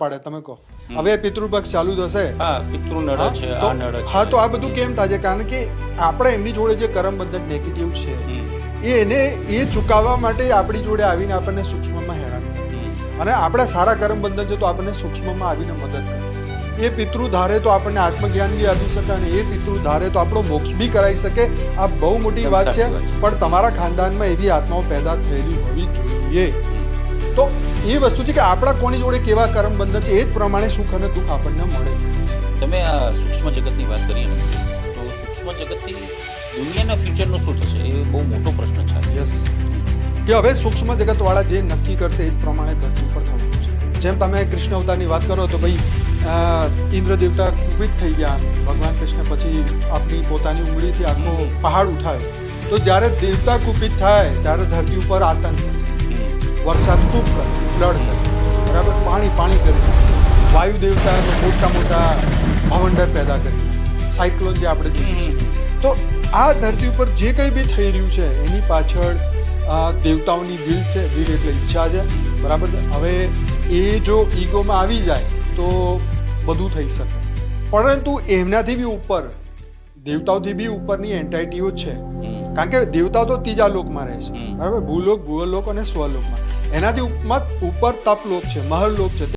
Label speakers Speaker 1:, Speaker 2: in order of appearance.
Speaker 1: પાડે તમે કહો હવે પિતૃપક્ષ ચાલુ થશે
Speaker 2: પિતૃ નડે છે આ નડે છે
Speaker 1: હા તો આ બધું કેમ થાય છે કારણ કે આપણે એમની જોડે જે કરમ બંધન નેગેટિવ છે એ ચૂકવવા માટે આપણી જોડે આવીને આપણને સૂક્ષ્મમાં હેરાન કરે અને આપણા સારા કરમ બંધન છે તો આપણને સૂક્ષ્મમાં આવીને મદદ કરે એ પિતૃ ધારે તો આપણને આત્મજ્ઞાન બી આપી શકે અને એ પિતૃ ધારે તો આપણો મોક્ષ બી કરાવી શકે આ બહુ મોટી વાત છે પણ તમારા ખાનદાનમાં એવી આત્માઓ પેદા થયેલી હોવી જોઈએ તો એ વસ્તુ છે કે આપણા કોની જોડે કેવા કરમ બંધન છે એ જ પ્રમાણે સુખ અને દુઃખ આપણને મળે.
Speaker 2: તમે આ સૂક્ષ્મ જગતની વાત કરીએ ને તો સૂક્ષ્મ જગતથી દુનિયાના ફ્યુચરનું શું થશે એ બહુ મોટો પ્રશ્ન છે.
Speaker 1: યસ કે હવે સૂક્ષ્મ જગતવાળા જે નક્કી કરશે એ જ પ્રમાણે ધરતી ઉપર થવાનું છે. જેમ તમે કૃષ્ણ અવતારની વાત કરો તો ભાઈ ઇન્દ્ર દેવતા કુપિત થઈ ગયા ભગવાન કૃષ્ણ પછી આપણી પોતાની ઉંગળીથી આખો પહાડ ઉઠાયો તો જ્યારે દેવતા કુપિત થાય ત્યારે ધરતી ઉપર આતંક વરસાદ ખૂબ કરે ફ્લડ કરે બરાબર પાણી કરી વાયુ દેવતા મોટા મોટા ભવંડર પેદા કરી સાયક્લોન જે આપણે જોઈએ તો આ ધરતી ઉપર જે કંઈ બી થઈ રહ્યું છે એની પાછળ દેવતાઓની વિલ છે વિલ એટલે ઈચ્છા છે બરાબર છે. હવે એ જો ઈગોમાં આવી જાય તો બધું થઈ શકે પરંતુ એમનાથી બી ઉપર દેવતાઓથી બી ઉપરની એન્ટાઇટીઓ છે કારણ કે દેવતાઓ તો ત્રીજા લોકમાં રહે છે બરાબર ભૂલોક ભુવલોક અને સ્વલોકમાં એનાથી ઉપર તપલોક છે મહરલોક છે.